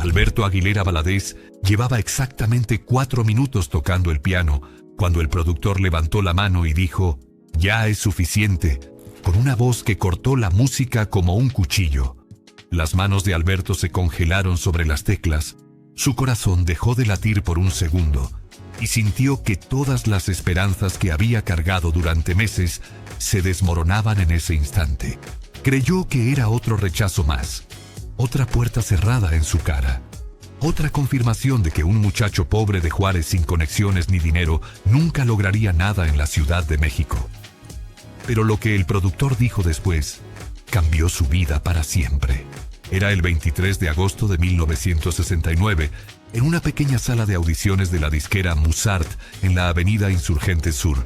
Alberto Aguilera Valadez llevaba exactamente 4 minutos tocando el piano cuando el productor levantó la mano y dijo: «Ya es suficiente», con una voz que cortó la música como un cuchillo. Las manos de Alberto se congelaron sobre las teclas, su corazón dejó de latir por un segundo y sintió que todas las esperanzas que había cargado durante meses se desmoronaban en ese instante. Creyó que era otro rechazo más, otra puerta cerrada en su cara, otra confirmación de que un muchacho pobre de Juárez sin conexiones ni dinero nunca lograría nada en la Ciudad de México. Pero lo que el productor dijo después cambió su vida para siempre. Era el 23 de agosto de 1969, en una pequeña sala de audiciones de la disquera Musart en la avenida Insurgentes Sur,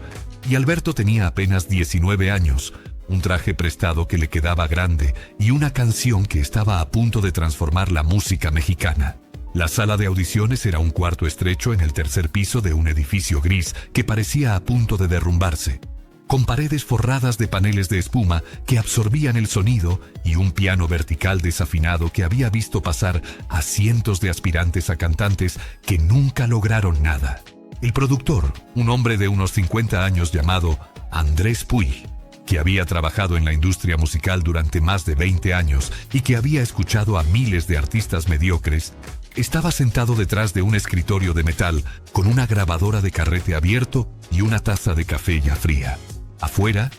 y Alberto tenía apenas 19 años, un traje prestado que le quedaba grande y una canción que estaba a punto de transformar la música mexicana. La sala de audiciones era un cuarto estrecho en el tercer piso de un edificio gris que parecía a punto de derrumbarse, con paredes forradas de paneles de espuma que absorbían el sonido y un piano vertical desafinado que había visto pasar a cientos de aspirantes a cantantes que nunca lograron nada. El productor, un hombre de unos 50 años llamado Andrés Puig, que había trabajado en la industria musical durante más de 20 años y que había escuchado a miles de artistas mediocres, estaba sentado detrás de un escritorio de metal con una grabadora de carrete abierto y una taza de café ya fría. Afuera,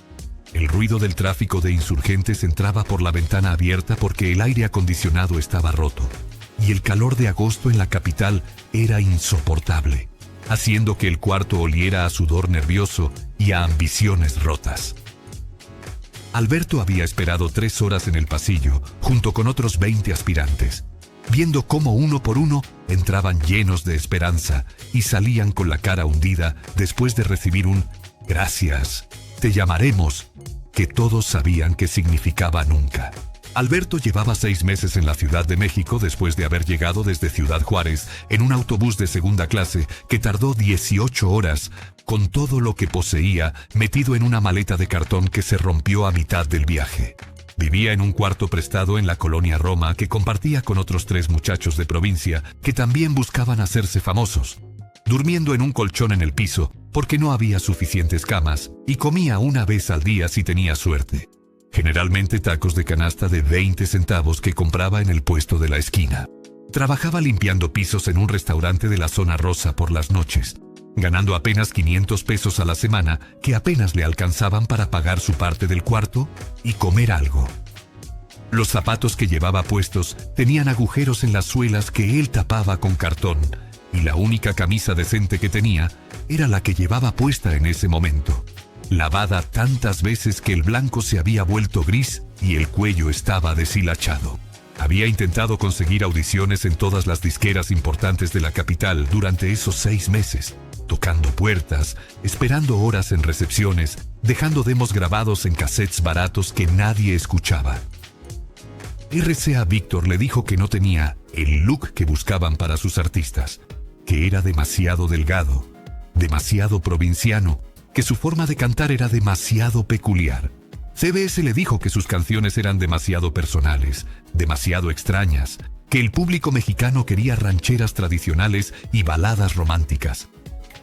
el ruido del tráfico de insurgentes entraba por la ventana abierta porque el aire acondicionado estaba roto, y el calor de agosto en la capital era insoportable, haciendo que el cuarto oliera a sudor nervioso y a ambiciones rotas. Alberto había esperado 3 horas en el pasillo, junto con otros 20 aspirantes, viendo cómo uno por uno entraban llenos de esperanza y salían con la cara hundida después de recibir un «Gracias, te llamaremos», que todos sabían que significaba nunca. Alberto llevaba 6 meses en la Ciudad de México después de haber llegado desde Ciudad Juárez en un autobús de segunda clase que tardó 18 horas, con todo lo que poseía metido en una maleta de cartón que se rompió a mitad del viaje. Vivía en un cuarto prestado en la colonia Roma que compartía con otros 3 muchachos de provincia que también buscaban hacerse famosos, durmiendo en un colchón en el piso porque no había suficientes camas, y comía una vez al día si tenía suerte. Generalmente tacos de canasta de 20 centavos que compraba en el puesto de la esquina. Trabajaba limpiando pisos en un restaurante de la zona rosa por las noches, ganando apenas 500 pesos a la semana que apenas le alcanzaban para pagar su parte del cuarto y comer algo. Los zapatos que llevaba puestos tenían agujeros en las suelas que él tapaba con cartón, y la única camisa decente que tenía era la que llevaba puesta en ese momento, lavada tantas veces que el blanco se había vuelto gris y el cuello estaba deshilachado. Había intentado conseguir audiciones en todas las disqueras importantes de la capital durante esos 6 meses, tocando puertas, esperando horas en recepciones, dejando demos grabados en cassettes baratos que nadie escuchaba. RCA Víctor le dijo que no tenía el look que buscaban para sus artistas, que era demasiado delgado, demasiado provinciano, que su forma de cantar era demasiado peculiar. CBS le dijo que sus canciones eran demasiado personales, demasiado extrañas, que el público mexicano quería rancheras tradicionales y baladas románticas.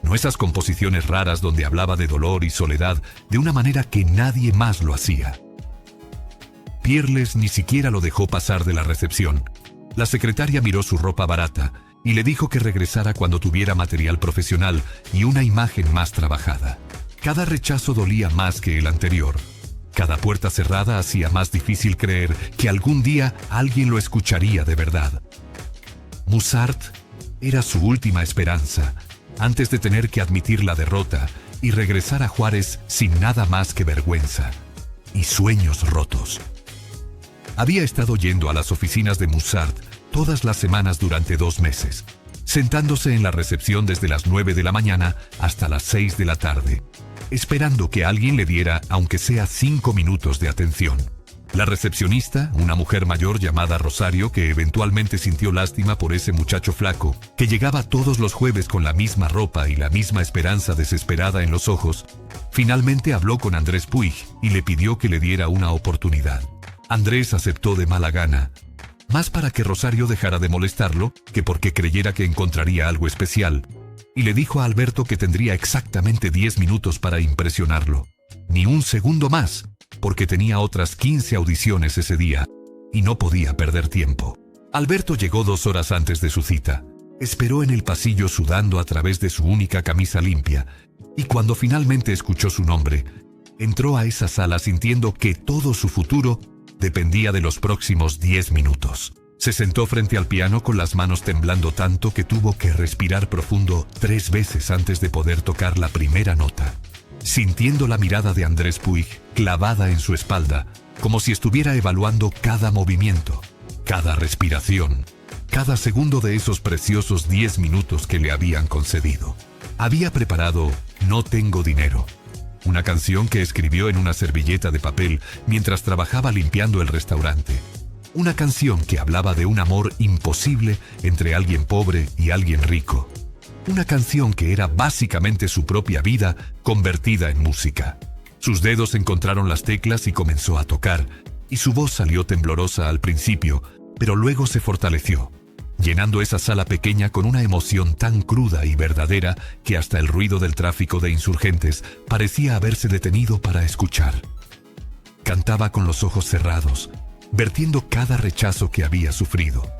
No esas composiciones raras donde hablaba de dolor y soledad de una manera que nadie más lo hacía. Pierles ni siquiera lo dejó pasar de la recepción. La secretaria miró su ropa barata y le dijo que regresara cuando tuviera material profesional y una imagen más trabajada. Cada rechazo dolía más que el anterior. Cada puerta cerrada hacía más difícil creer que algún día alguien lo escucharía de verdad. Musart era su última esperanza, antes de tener que admitir la derrota y regresar a Juárez sin nada más que vergüenza y sueños rotos. Había estado yendo a las oficinas de Musart todas las semanas durante 2 meses, sentándose en la recepción desde las 9 de la mañana hasta las 6 de la tarde, esperando que alguien le diera aunque sea 5 minutos de atención. La recepcionista, una mujer mayor llamada Rosario que eventualmente sintió lástima por ese muchacho flaco, que llegaba todos los jueves con la misma ropa y la misma esperanza desesperada en los ojos, finalmente habló con Andrés Puig y le pidió que le diera una oportunidad. Andrés aceptó de mala gana, más para que Rosario dejara de molestarlo que porque creyera que encontraría algo especial, y le dijo a Alberto que tendría exactamente 10 minutos para impresionarlo. Ni un segundo más, porque tenía otras 15 audiciones ese día, y no podía perder tiempo. Alberto llegó 2 horas antes de su cita. Esperó en el pasillo sudando a través de su única camisa limpia, y cuando finalmente escuchó su nombre, entró a esa sala sintiendo que todo su futuro dependía de los próximos 10 minutos. Se sentó frente al piano con las manos temblando tanto que tuvo que respirar profundo 3 veces antes de poder tocar la primera nota. Sintiendo la mirada de Andrés Puig clavada en su espalda, como si estuviera evaluando cada movimiento, cada respiración, cada segundo de esos preciosos 10 minutos que le habían concedido. Había preparado No tengo dinero, una canción que escribió en una servilleta de papel mientras trabajaba limpiando el restaurante. Una canción que hablaba de un amor imposible entre alguien pobre y alguien rico. Una canción que era básicamente su propia vida convertida en música. Sus dedos encontraron las teclas y comenzó a tocar, y su voz salió temblorosa al principio, pero luego se fortaleció, llenando esa sala pequeña con una emoción tan cruda y verdadera que hasta el ruido del tráfico de insurgentes parecía haberse detenido para escuchar. Cantaba con los ojos cerrados, vertiendo cada rechazo que había sufrido,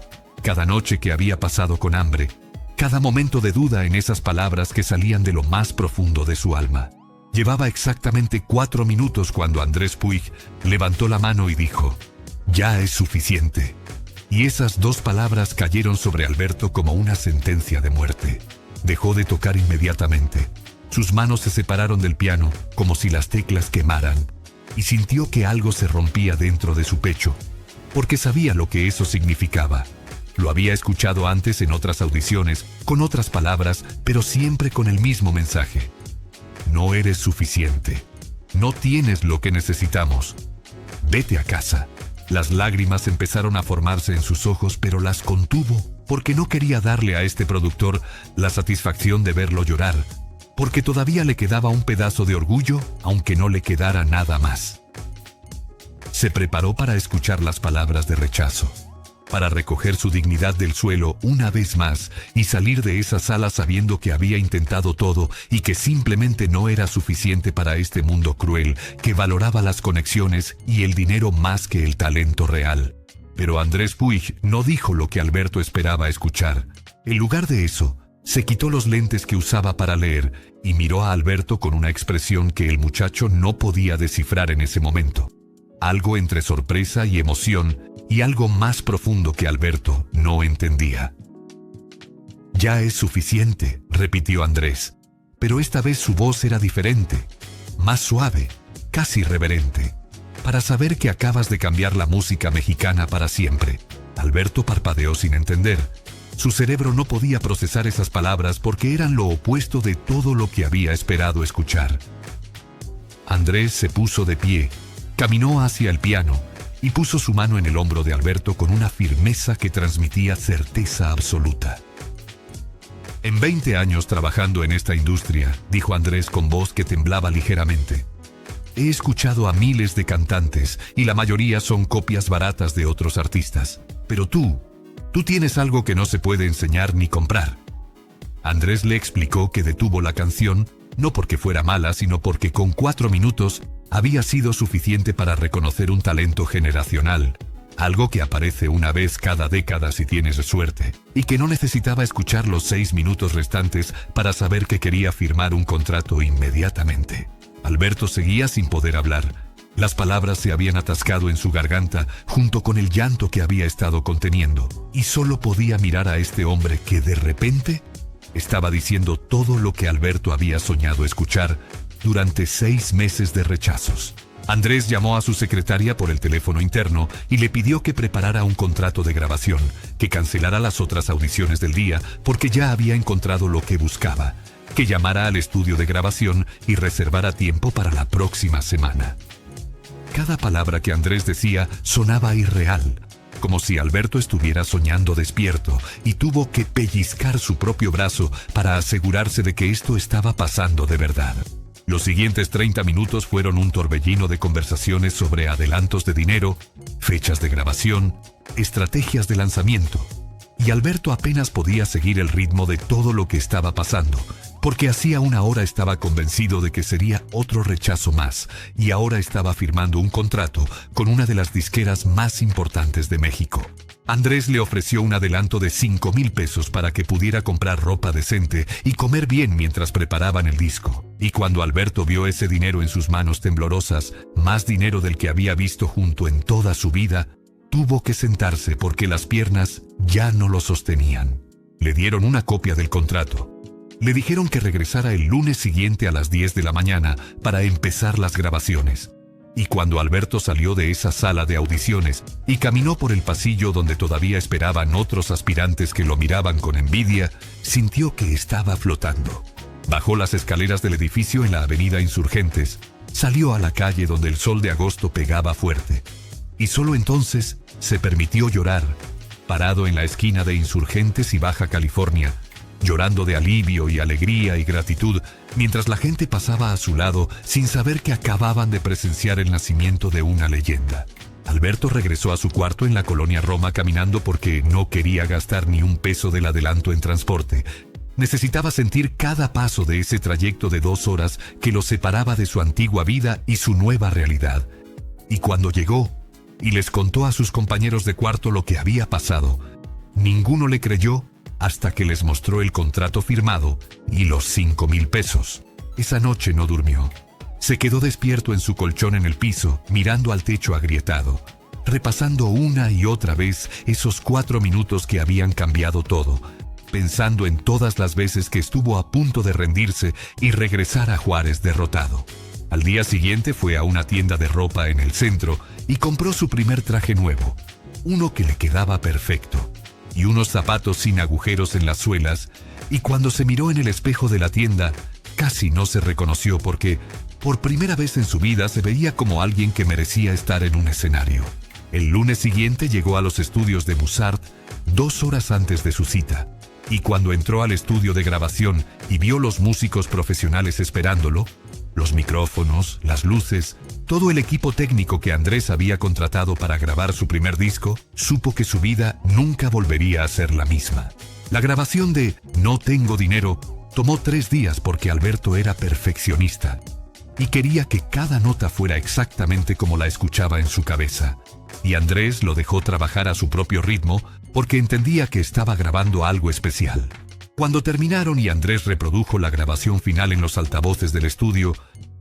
cada noche que había pasado con hambre, cada momento de duda en esas palabras que salían de lo más profundo de su alma. Llevaba exactamente 4 minutos cuando Andrés Puig levantó la mano y dijo: «Ya es suficiente». Y esas 2 palabras cayeron sobre Alberto como una sentencia de muerte. Dejó de tocar inmediatamente. Sus manos se separaron del piano como si las teclas quemaran, y sintió que algo se rompía dentro de su pecho, porque sabía lo que eso significaba. Lo había escuchado antes en otras audiciones, con otras palabras, pero siempre con el mismo mensaje. No eres suficiente. No tienes lo que necesitamos. Vete a casa. Las lágrimas empezaron a formarse en sus ojos, pero las contuvo porque no quería darle a este productor la satisfacción de verlo llorar, porque todavía le quedaba un pedazo de orgullo, aunque no le quedara nada más. Se preparó para escuchar las palabras de rechazo, para recoger su dignidad del suelo una vez más y salir de esa sala sabiendo que había intentado todo y que simplemente no era suficiente para este mundo cruel que valoraba las conexiones y el dinero más que el talento real. Pero Andrés Puig no dijo lo que Alberto esperaba escuchar. En lugar de eso, se quitó los lentes que usaba para leer y miró a Alberto con una expresión que el muchacho no podía descifrar en ese momento. Algo entre sorpresa y emoción, y algo más profundo que Alberto no entendía. «Ya es suficiente», repitió Andrés, pero esta vez su voz era diferente, más suave, casi reverente. «Para saber que acabas de cambiar la música mexicana para siempre». Alberto parpadeó sin entender. Su cerebro no podía procesar esas palabras porque eran lo opuesto de todo lo que había esperado escuchar. Andrés se puso de pie, caminó hacia el piano y puso su mano en el hombro de Alberto con una firmeza que transmitía certeza absoluta. «En 20 años trabajando en esta industria», dijo Andrés con voz que temblaba ligeramente, «he escuchado a miles de cantantes y la mayoría son copias baratas de otros artistas. Pero tú tienes algo que no se puede enseñar ni comprar». Andrés le explicó que detuvo la canción no porque fuera mala, sino porque con 4 minutos había sido suficiente para reconocer un talento generacional, algo que aparece una vez cada década si tienes suerte, y que no necesitaba escuchar los 6 minutos restantes para saber que quería firmar un contrato inmediatamente. Alberto seguía sin poder hablar. Las palabras se habían atascado en su garganta junto con el llanto que había estado conteniendo, y solo podía mirar a este hombre que de repente estaba diciendo todo lo que Alberto había soñado escuchar durante 6 meses de rechazos. Andrés llamó a su secretaria por el teléfono interno y le pidió que preparara un contrato de grabación, que cancelara las otras audiciones del día porque ya había encontrado lo que buscaba, que llamara al estudio de grabación y reservara tiempo para la próxima semana. Cada palabra que Andrés decía sonaba irreal, como si Alberto estuviera soñando despierto, y tuvo que pellizcar su propio brazo para asegurarse de que esto estaba pasando de verdad. Los siguientes 30 minutos fueron un torbellino de conversaciones sobre adelantos de dinero, fechas de grabación, estrategias de lanzamiento. Y Alberto apenas podía seguir el ritmo de todo lo que estaba pasando, porque hacía una hora estaba convencido de que sería otro rechazo más, y ahora estaba firmando un contrato con una de las disqueras más importantes de México. Andrés le ofreció un adelanto de 5,000 pesos para que pudiera comprar ropa decente y comer bien mientras preparaban el disco. Y cuando Alberto vio ese dinero en sus manos temblorosas, más dinero del que había visto junto en toda su vida, tuvo que sentarse porque las piernas ya no lo sostenían. Le dieron una copia del contrato. Le dijeron que regresara el lunes siguiente a las 10 de la mañana para empezar las grabaciones. Y cuando Alberto salió de esa sala de audiciones y caminó por el pasillo donde todavía esperaban otros aspirantes que lo miraban con envidia, sintió que estaba flotando. Bajó las escaleras del edificio en la avenida Insurgentes, salió a la calle donde el sol de agosto pegaba fuerte. Y solo entonces se permitió llorar, parado en la esquina de Insurgentes y Baja California, llorando de alivio y alegría y gratitud, mientras la gente pasaba a su lado sin saber que acababan de presenciar el nacimiento de una leyenda. Alberto regresó a su cuarto en la colonia Roma caminando porque no quería gastar ni un peso del adelanto en transporte. Necesitaba sentir cada paso de ese trayecto de 2 horas que lo separaba de su antigua vida y su nueva realidad. Y cuando llegó y les contó a sus compañeros de cuarto lo que había pasado, ninguno le creyó hasta que les mostró el contrato firmado y los 5,000 pesos. Esa noche no durmió. Se quedó despierto en su colchón en el piso, mirando al techo agrietado, repasando una y otra vez esos 4 minutos que habían cambiado todo, pensando en todas las veces que estuvo a punto de rendirse y regresar a Juárez derrotado. Al día siguiente fue a una tienda de ropa en el centro y compró su primer traje nuevo, uno que le quedaba perfecto, y unos zapatos sin agujeros en las suelas, y cuando se miró en el espejo de la tienda, casi no se reconoció porque, por primera vez en su vida, se veía como alguien que merecía estar en un escenario. El lunes siguiente llegó a los estudios de Musart 2 horas antes de su cita, y cuando entró al estudio de grabación y vio los músicos profesionales esperándolo, los micrófonos, las luces, todo el equipo técnico que Andrés había contratado para grabar su primer disco, supo que su vida nunca volvería a ser la misma. La grabación de No tengo dinero tomó 3 días porque Alberto era perfeccionista y quería que cada nota fuera exactamente como la escuchaba en su cabeza. Y Andrés lo dejó trabajar a su propio ritmo porque entendía que estaba grabando algo especial. Cuando terminaron y Andrés reprodujo la grabación final en los altavoces del estudio,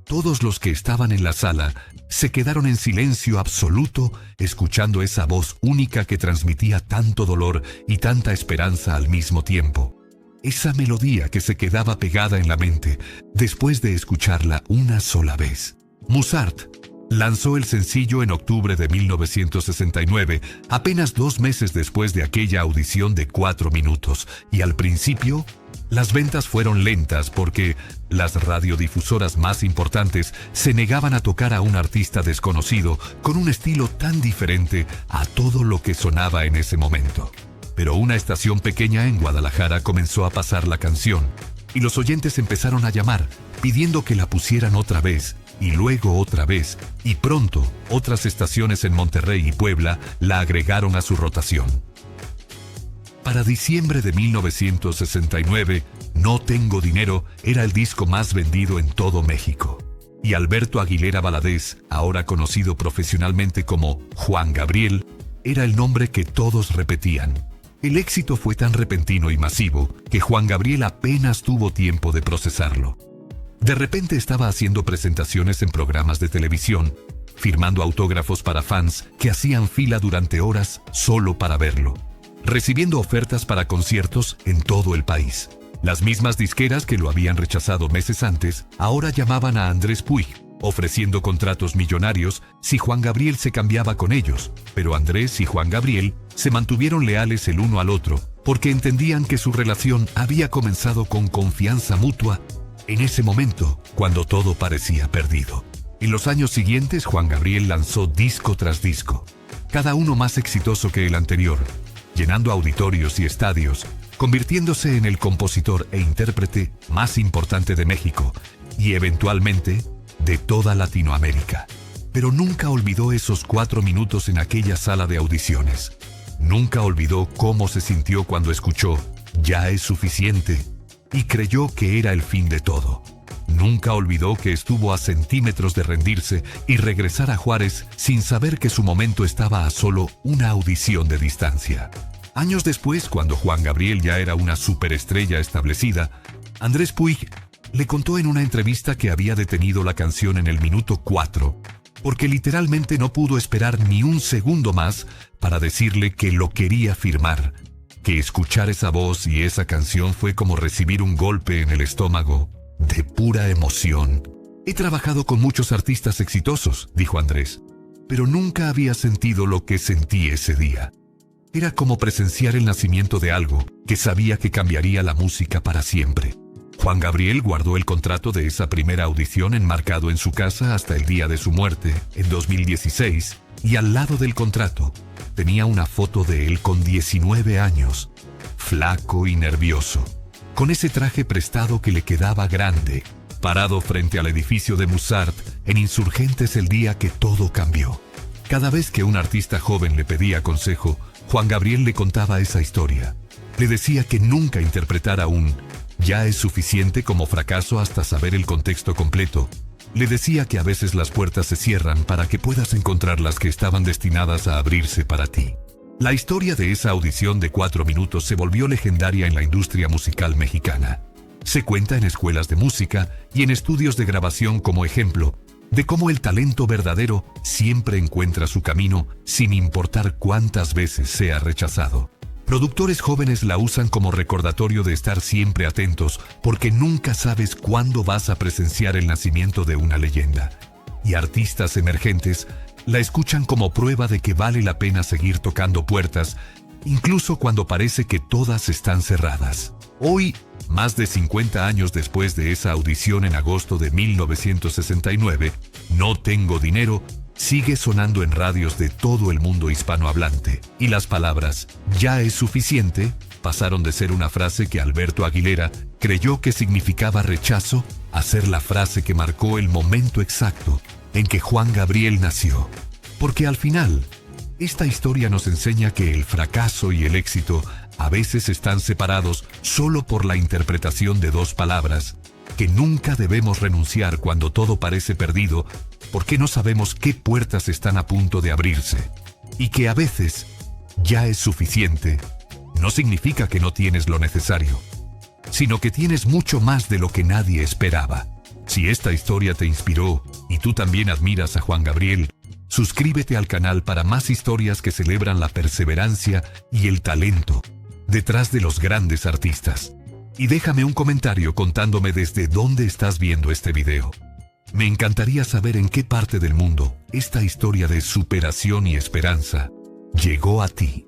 todos los que estaban en la sala se quedaron en silencio absoluto escuchando esa voz única que transmitía tanto dolor y tanta esperanza al mismo tiempo. Esa melodía que se quedaba pegada en la mente después de escucharla una sola vez. Musart lanzó el sencillo en octubre de 1969, apenas 2 meses después de aquella audición de 4 minutos, y al principio, las ventas fueron lentas porque las radiodifusoras más importantes se negaban a tocar a un artista desconocido con un estilo tan diferente a todo lo que sonaba en ese momento. Pero una estación pequeña en Guadalajara comenzó a pasar la canción, y los oyentes empezaron a llamar, pidiendo que la pusieran otra vez, y luego otra vez, y pronto otras estaciones en Monterrey y Puebla la agregaron a su rotación. Para diciembre de 1969, No tengo dinero era el disco más vendido en todo México. Y Alberto Aguilera Valadez, ahora conocido profesionalmente como Juan Gabriel, era el nombre que todos repetían. El éxito fue tan repentino y masivo que Juan Gabriel apenas tuvo tiempo de procesarlo. De repente estaba haciendo presentaciones en programas de televisión, firmando autógrafos para fans que hacían fila durante horas solo para verlo, recibiendo ofertas para conciertos en todo el país. Las mismas disqueras que lo habían rechazado meses antes, ahora llamaban a Andrés Puig, ofreciendo contratos millonarios si Juan Gabriel se cambiaba con ellos, pero Andrés y Juan Gabriel se mantuvieron leales el uno al otro, porque entendían que su relación había comenzado con confianza mutua en ese momento, cuando todo parecía perdido. En los años siguientes, Juan Gabriel lanzó disco tras disco, cada uno más exitoso que el anterior, llenando auditorios y estadios, convirtiéndose en el compositor e intérprete más importante de México, y eventualmente de toda Latinoamérica. Pero nunca olvidó esos 4 minutos en aquella sala de audiciones. Nunca olvidó cómo se sintió cuando escuchó "Ya es suficiente" y creyó que era el fin de todo. Nunca olvidó que estuvo a centímetros de rendirse y regresar a Juárez sin saber que su momento estaba a solo una audición de distancia. Años después, cuando Juan Gabriel ya era una superestrella establecida, Andrés Puig le contó en una entrevista que había detenido la canción en el minuto 4, porque literalmente no pudo esperar ni un segundo más para decirle que lo quería firmar, que escuchar esa voz y esa canción fue como recibir un golpe en el estómago de pura emoción. He trabajado con muchos artistas exitosos, dijo Andrés, pero nunca había sentido lo que sentí ese día. Era como presenciar el nacimiento de algo que sabía que cambiaría la música para siempre. Juan Gabriel guardó el contrato de esa primera audición enmarcado en su casa hasta el día de su muerte, en 2016, y al lado del contrato tenía una foto de él con 19 años, flaco y nervioso, con ese traje prestado que le quedaba grande, parado frente al edificio de Musart en Insurgentes el día que todo cambió. Cada vez que un artista joven le pedía consejo, Juan Gabriel le contaba esa historia. Le decía que nunca interpretara un "ya es suficiente" como fracaso hasta saber el contexto completo. Le decía que a veces las puertas se cierran para que puedas encontrar las que estaban destinadas a abrirse para ti. La historia de esa audición de 4 minutos se volvió legendaria en la industria musical mexicana. Se cuenta en escuelas de música y en estudios de grabación como ejemplo de cómo el talento verdadero siempre encuentra su camino sin importar cuántas veces sea rechazado. Productores jóvenes la usan como recordatorio de estar siempre atentos porque nunca sabes cuándo vas a presenciar el nacimiento de una leyenda. Y artistas emergentes la escuchan como prueba de que vale la pena seguir tocando puertas, incluso cuando parece que todas están cerradas. Hoy, más de 50 años después de esa audición en agosto de 1969, "No tengo dinero" sigue sonando en radios de todo el mundo hispanohablante. Y las palabras "ya es suficiente" pasaron de ser una frase que Alberto Aguilera creyó que significaba rechazo a ser la frase que marcó el momento exacto en que Juan Gabriel nació. Porque al final, esta historia nos enseña que el fracaso y el éxito a veces están separados solo por la interpretación de 2 palabras, que nunca debemos renunciar cuando todo parece perdido, porque no sabemos qué puertas están a punto de abrirse. Y que a veces, "ya es suficiente" no significa que no tienes lo necesario, sino que tienes mucho más de lo que nadie esperaba. Si esta historia te inspiró y tú también admiras a Juan Gabriel, suscríbete al canal para más historias que celebran la perseverancia y el talento detrás de los grandes artistas. Y déjame un comentario contándome desde dónde estás viendo este video. Me encantaría saber en qué parte del mundo esta historia de superación y esperanza llegó a ti.